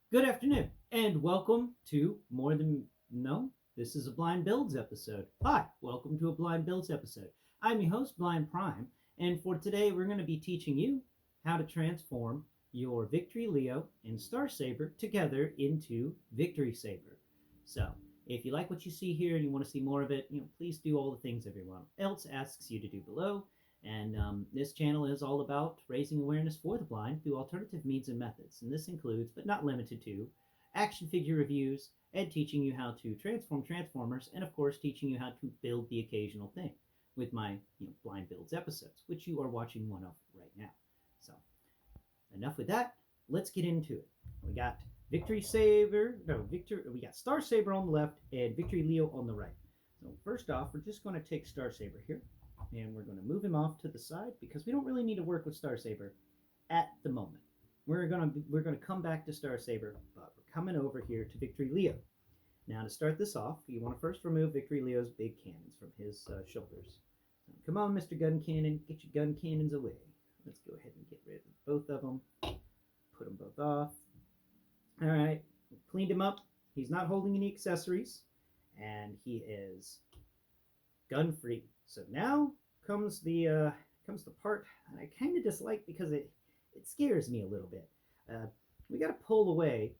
Good afternoon, and welcome to More Than No. This is a Blind Builds episode. Hi, welcome to a Blind Builds episode. I'm your host, Blind Prime, and for today, we're going to be teaching you how to transform your Victory-Leo and Starsaber together into Victory-Saber. So, if you like what you see here and you want to see more of it, please do all the things everyone else asks you to do below. And this channel is all about raising awareness for the blind through alternative means and methods. And this includes, but not limited to, action figure reviews and teaching you how to transform Transformers, and of course, teaching you how to build the occasional thing with my blind builds episodes, which you are watching one of right now. So, enough with that. Let's get into it. We got we got Starsaber on the left and Victory-Leo on the right. So first off, we're just going to take Starsaber here and we're going to move him off to the side because we don't really need to work with Starsaber at the moment. We're going to come back to Starsaber, but we're coming over here to Victory-Leo. Now to start this off, you want to first remove Victory-Leo's big cannons from his shoulders. So, come on, Mr. Gun Cannon, get your gun cannons away. Let's go ahead and get rid of both of them. Put them both off. All right, cleaned him up. He's not holding any accessories, and he is gun free. So now comes the part I kind of dislike because it scares me a little bit. We got to pull away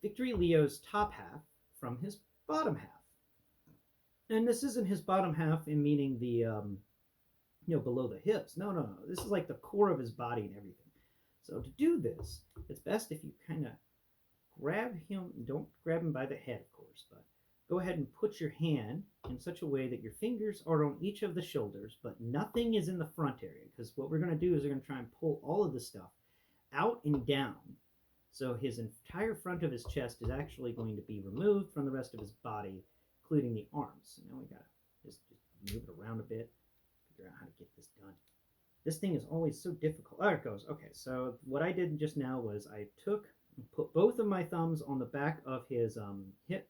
Victory-Leo's top half from his bottom half, and this isn't his bottom half in meaning the below the hips. No. This is like the core of his body and everything. So to do this, it's best if you kind of grab him. Don't grab him by the head, of course, but go ahead and put your hand in such a way that your fingers are on each of the shoulders, but nothing is in the front area. Because what we're going to do is we're going to try and pull all of this stuff out and down. So his entire front of his chest is actually going to be removed from the rest of his body, including the arms. So now we got to just move it around a bit, figure out how to get this done. This thing is always so difficult. There it goes. Okay, so what I did just now was I put both of my thumbs on the back of his hip,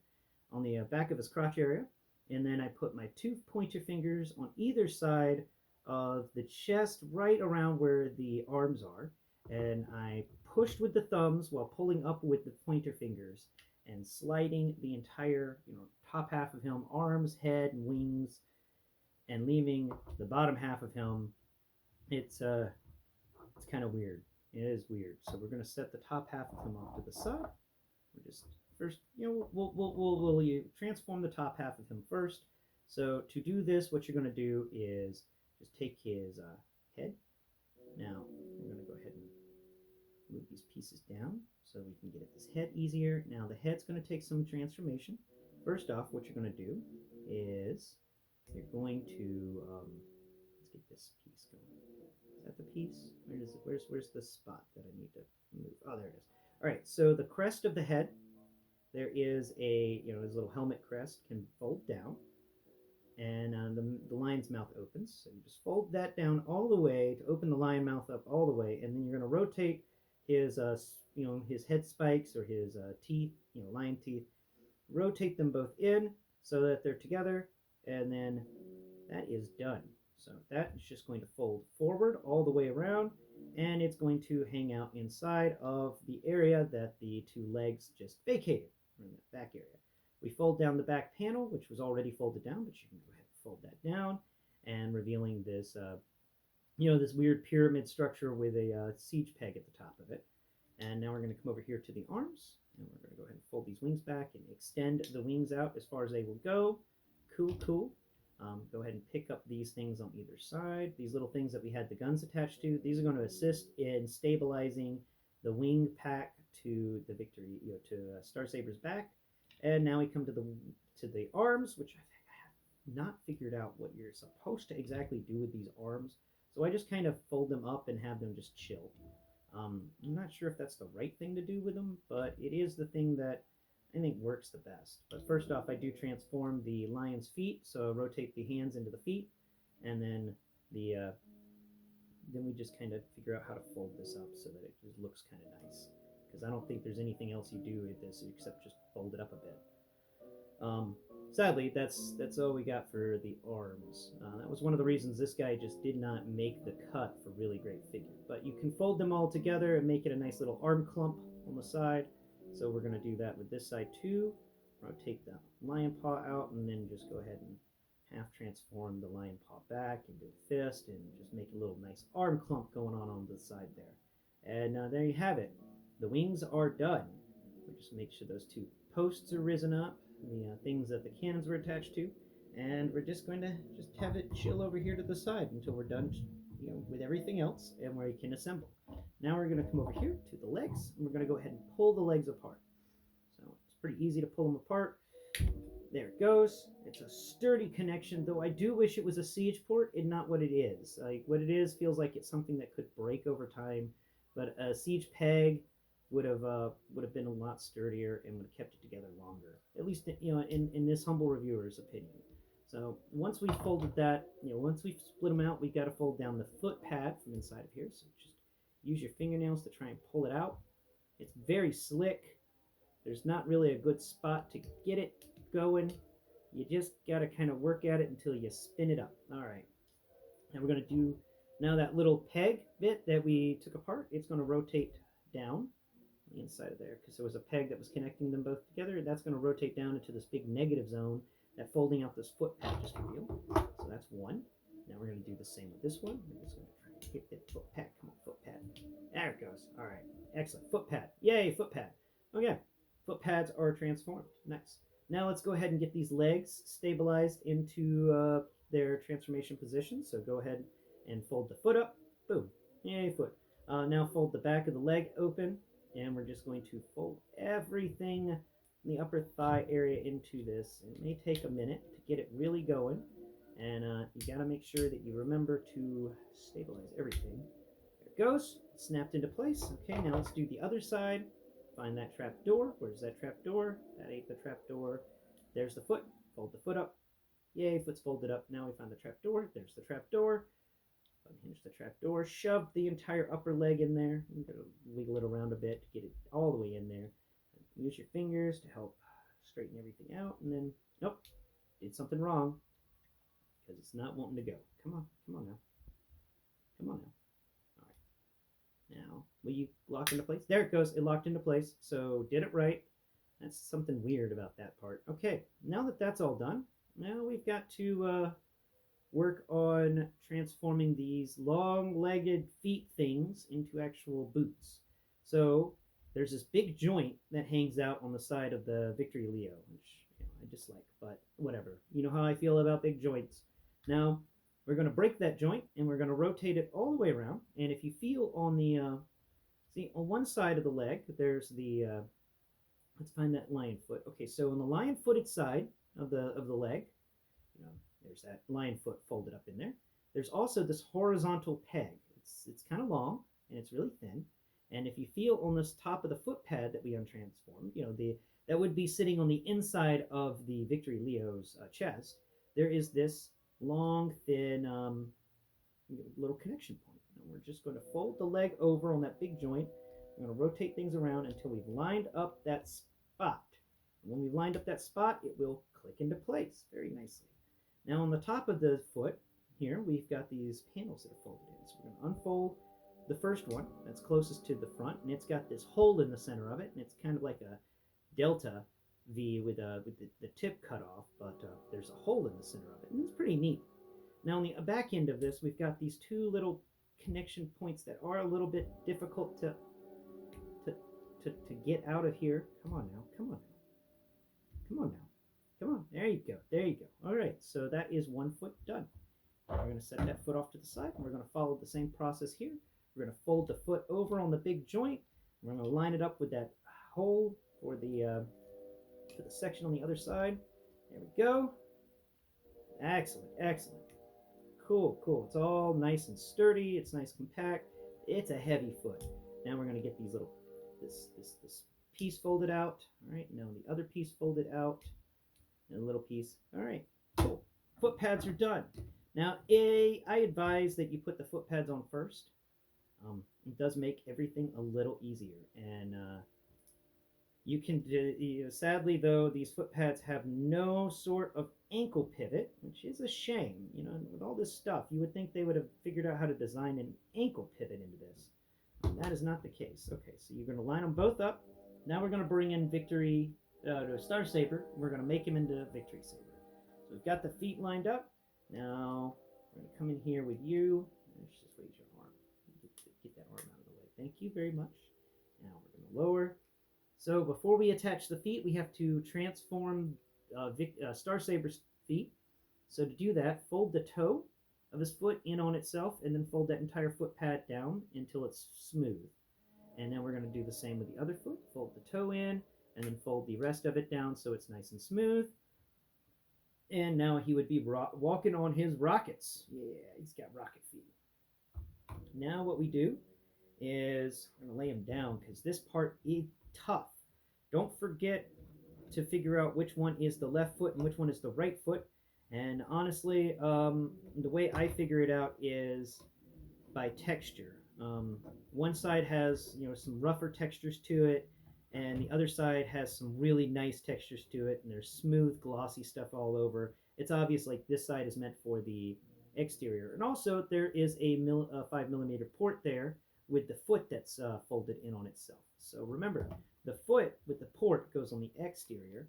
on the back of his crotch area, and then I put my two pointer fingers on either side of the chest, right around where the arms are, and I pushed with the thumbs while pulling up with the pointer fingers and sliding the entire, top half of him, arms, head, and wings, and leaving the bottom half of him. It's kind of weird. It is weird. So we're going to set the top half of him off to the side. We're just first, we'll transform the top half of him first. So to do this, what you're going to do is just take his head. Now we're going to go ahead and move these pieces down so we can get at this head easier. Now the head's going to take some transformation. First off, what you're going to do is you're going to let's get this piece going. Is that the piece? Where is it? Where's the spot that I need to move? Oh, there it is. All right, so the crest of the head, there is a, his little helmet crest can fold down, and the lion's mouth opens. So you just fold that down all the way to open the lion mouth up all the way, and then you're going to rotate his, his head spikes or his teeth, lion teeth. Rotate them both in so that they're together, and then that is done. So that is just going to fold forward all the way around, and it's going to hang out inside of the area that the two legs just vacated, in the back area. We fold down the back panel, which was already folded down, but you can go ahead and fold that down, and revealing this, this weird pyramid structure with a siege peg at the top of it. And now we're going to come over here to the arms, and we're going to go ahead and fold these wings back and extend the wings out as far as they will go. Cool. Go ahead and pick up these things on either side. These little things that we had the guns attached to, these are going to assist in stabilizing the wing pack to the Victory, to Starsaber's back. And now we come to the arms, which I think I have not figured out what you're supposed to exactly do with these arms. So I just kind of fold them up and have them just chill. I'm not sure if that's the right thing to do with them, but it is the thing that I think works the best. But first off, I do transform the lion's feet, so I rotate the hands into the feet, and then then we just kind of figure out how to fold this up so that it just looks kind of nice. Because I don't think there's anything else you do with this except just fold it up a bit. Sadly, that's all we got for the arms. That was one of the reasons this guy just did not make the cut for really great figure. But you can fold them all together and make it a nice little arm clump. on the side. So we're going to do that with this side too. Rotate the lion paw out and then just go ahead and half transform the lion paw back into a fist and just make a little nice arm clump going on the side there. And there you have it. The wings are done. We'll just make sure those two posts are risen up, the things that the cannons were attached to, and we're just going to just have it chill over here to the side until we're done, with everything else and we can assemble. Now we're going to come over here to the legs, and we're going to go ahead and pull the legs apart. So it's pretty easy to pull them apart. There it goes. It's a sturdy connection, though I do wish it was a siege port and not what it is. Like what it is feels like it's something that could break over time, but a siege peg would have been a lot sturdier and would have kept it together longer. At least in this humble reviewer's opinion. So once we folded that, once we split them out, we got to fold down the foot pad from inside of here. So just use your fingernails to try and pull it out. It's very slick. There's not really a good spot to get it going. You just got to kind of work at it until you spin it up. All right. And we're going to do now that little peg bit that we took apart. It's going to rotate down the inside of there because there was a peg that was connecting them both together. That's going to rotate down into this big negative zone that folding out this foot pad just revealed. So that's one. Now we're going to do the same with this one. We're just going to try and hit that foot pad. Come on, foot pad. There it goes. All right. Excellent. Foot pad. Yay, foot pad. Okay. Foot pads are transformed. Nice. Now let's go ahead and get these legs stabilized into their transformation position. So go ahead and fold the foot up. Boom. Yay, foot. Now fold the back of the leg open. And we're just going to fold everything in the upper thigh area into this. It may take a minute to get it really going. And you got to make sure that you remember to stabilize everything. There it goes. It's snapped into place. Okay, now let's do the other side. Find that trap door. Where's that trap door? That ain't the trap door. There's the foot. Fold the foot up. Yay, foot's folded up. Now we find the trap door. There's the trap door. Unhinge the trap door. Shove the entire upper leg in there. You gotta wiggle it around a bit to get it all the way in there. Use your fingers to help straighten everything out. And then, nope, did something wrong because it's not wanting to go. Come on now. Come on now. Now, will you lock into place? There it goes. It locked into place. So did it right. That's something weird about that part. Okay, now that that's all done, now we've got to work on transforming these long-legged feet things into actual boots. So there's this big joint that hangs out on the side of the Victory-Leo, which I dislike, but whatever. You know how I feel about big joints. Now, we're going to break that joint, and we're going to rotate it all the way around. And if you feel on the, see, on one side of the leg, there's the, let's find that lion foot. Okay, so on the lion-footed side of the leg, there's that lion foot folded up in there. There's also this horizontal peg. It's kind of long, and it's really thin. And if you feel on this top of the foot pad that we untransformed, that would be sitting on the inside of the Victory-Leo's chest, there is this long, thin little connection point. And we're just going to fold the leg over on that big joint. We're going to rotate things around until we've lined up that spot. And when we've lined up that spot, it will click into place very nicely. Now on the top of the foot here, we've got these panels that are folded in. So we're going to unfold the first one that's closest to the front, and it's got this hole in the center of it, and it's kind of like a delta V with the tip cut off, but there's a hole in the center of it, and it's pretty neat. Now on the back end of this, we've got these two little connection points that are a little bit difficult to get out of here. Come on now, come on now, come on now, come on. There you go, there you go. All right, so that is one foot done. Now we're going to set that foot off to the side, and we're going to follow the same process here. We're going to fold the foot over on the big joint. We're going to line it up with that hole for the section on the other side. There we go. Excellent, excellent. Cool, cool. It's all nice and sturdy. It's nice and compact. It's a heavy foot. Now we're going to get these little, this piece folded out. All right, now the other piece folded out. And a little piece. All right, cool. Foot pads are done. Now, I advise that you put the foot pads on first. It does make everything a little easier, and you can sadly though these foot pads have no sort of ankle pivot, which is a shame. With all this stuff you would think they would have figured out how to design an ankle pivot into this. that is not the case. Okay, so you're going to line them both up. Now we're going to bring in Starsaber. We're going to make him into Victory-Saber. So we've got the feet lined up. Now we're going to come in here with you. Let's just raise your arm. Get that arm out of the way. Thank you very much. Now we're going to lower. So before we attach the feet, we have to transform Starsaber's feet. So to do that, fold the toe of his foot in on itself, and then fold that entire foot pad down until it's smooth. And then we're going to do the same with the other foot. Fold the toe in, and then fold the rest of it down so it's nice and smooth. And now he would be walking on his rockets. Yeah, he's got rocket feet. Now what we do is we're going to lay him down because this part is tough. Don't forget to figure out which one is the left foot and which one is the right foot. And honestly, the way I figure it out is by texture. One side has, some rougher textures to it, and the other side has some really nice textures to it, and there's smooth, glossy stuff all over. It's obvious like this side is meant for the exterior. And also there is a 5mm port there with the foot that's folded in on itself. So remember, the foot with the port goes on the exterior,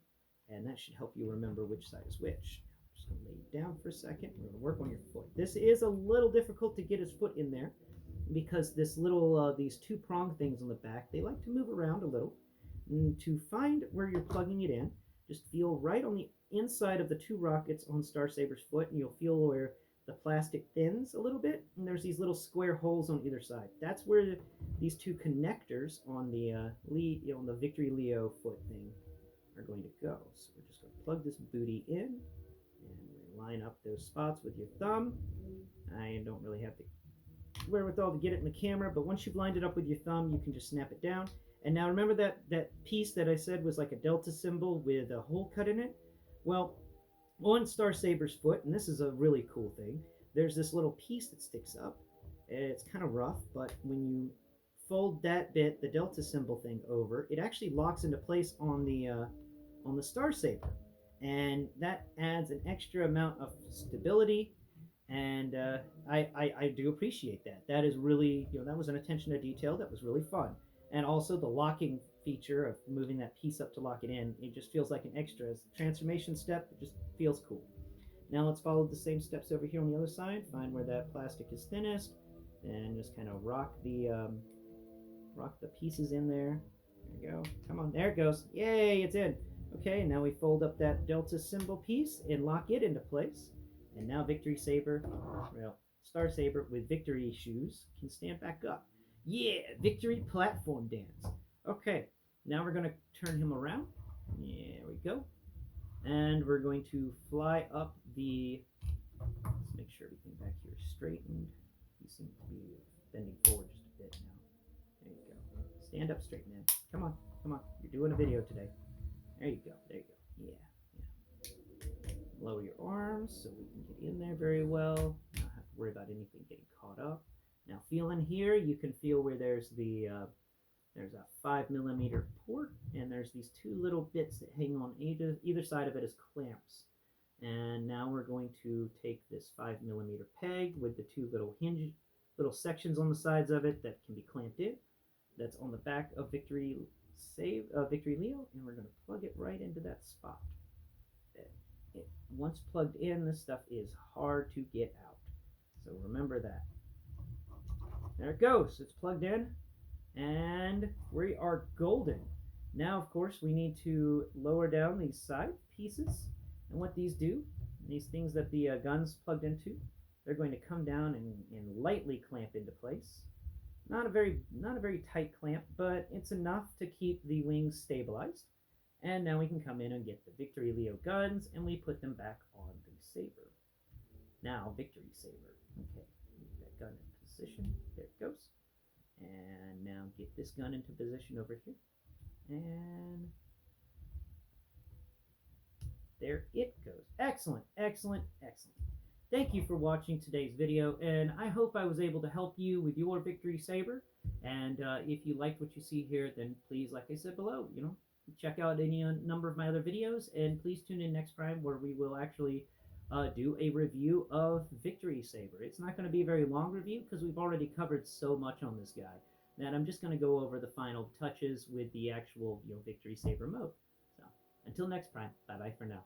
and that should help you remember which side is which. I'm just going to lay you down for a second. We're going to work on your foot. This is a little difficult to get his foot in there because this little, these two prong things on the back, they like to move around a little. And to find where you're plugging it in, just feel right on the inside of the two rockets on Starsaber's foot, and you'll feel where the plastic thins a little bit, and there's these little square holes on either side. That's where these two connectors on the on the Victory-Leo foot thing are going to go. So we're just going to plug this booty in, and we're line up those spots with your thumb. I don't really have the wherewithal to get it in the camera, but once you've lined it up with your thumb, you can just snap it down. And now remember that piece that I said was like a delta symbol with a hole cut in it? Well, on Starsaber's foot, and this is a really cool thing, there's this little piece that sticks up. It's kind of rough, but when you fold that bit, the delta symbol thing over, it actually locks into place on the Starsaber. And that adds an extra amount of stability, and I do appreciate that. That is really, that was an attention to detail that was really fun. And also the locking feature of moving that piece up to lock it in, it just feels like an extra transformation step. It just feels cool. Now let's follow the same steps over here on the other side. Find where that plastic is thinnest, and just kind of rock the pieces in there. There you go. Come on, there it goes. Yay, it's in. Okay, now we fold up that delta symbol piece and lock it into place. And now Starsaber with victory shoes can stand back up. Yeah, victory platform dance. Okay, now we're going to turn him around. There we go. And we're going to fly up the... Let's make sure everything back here is straightened. You seem to be bending forward just a bit now. There you go. Stand up straight, man. Come on, come on. You're doing a video today. There you go. There you go. Yeah. Lower your arms so we can get in there very well. Not have to worry about anything getting caught up. Now feel in here, you can feel where there's there's a 5mm port, and there's these two little bits that hang on either side of it as clamps. And now we're going to take this 5mm peg with the two little sections on the sides of it that can be clamped in. That's on the back of Victory-Leo, and we're going to plug it right into that spot. Once plugged in, this stuff is hard to get out. So remember that. There it goes. It's plugged in, and we are golden. Now, of course, we need to lower down these side pieces, and what these do, these things that the gun's plugged into, they're going to come down and lightly clamp into place. Not a very tight clamp, but it's enough to keep the wings stabilized. And now we can come in and get the Victory-Leo guns, and we put them back on the Saber. Now, Victory-Saber. Okay, move that gun in position. There it goes. And now get this gun into position over here. And there it goes. Excellent, excellent, excellent. Thank you for watching today's video, and I hope I was able to help you with your Victory-Saber. And if you liked what you see here, then please, like I said below, check out any number of my other videos, and please tune in next time where we will actually do a review of Victory-Saber. It's not going to be a very long review because we've already covered so much on this guy, then I'm just going to go over the final touches with the actual Victory-Saber mode. So until next time, bye bye for now.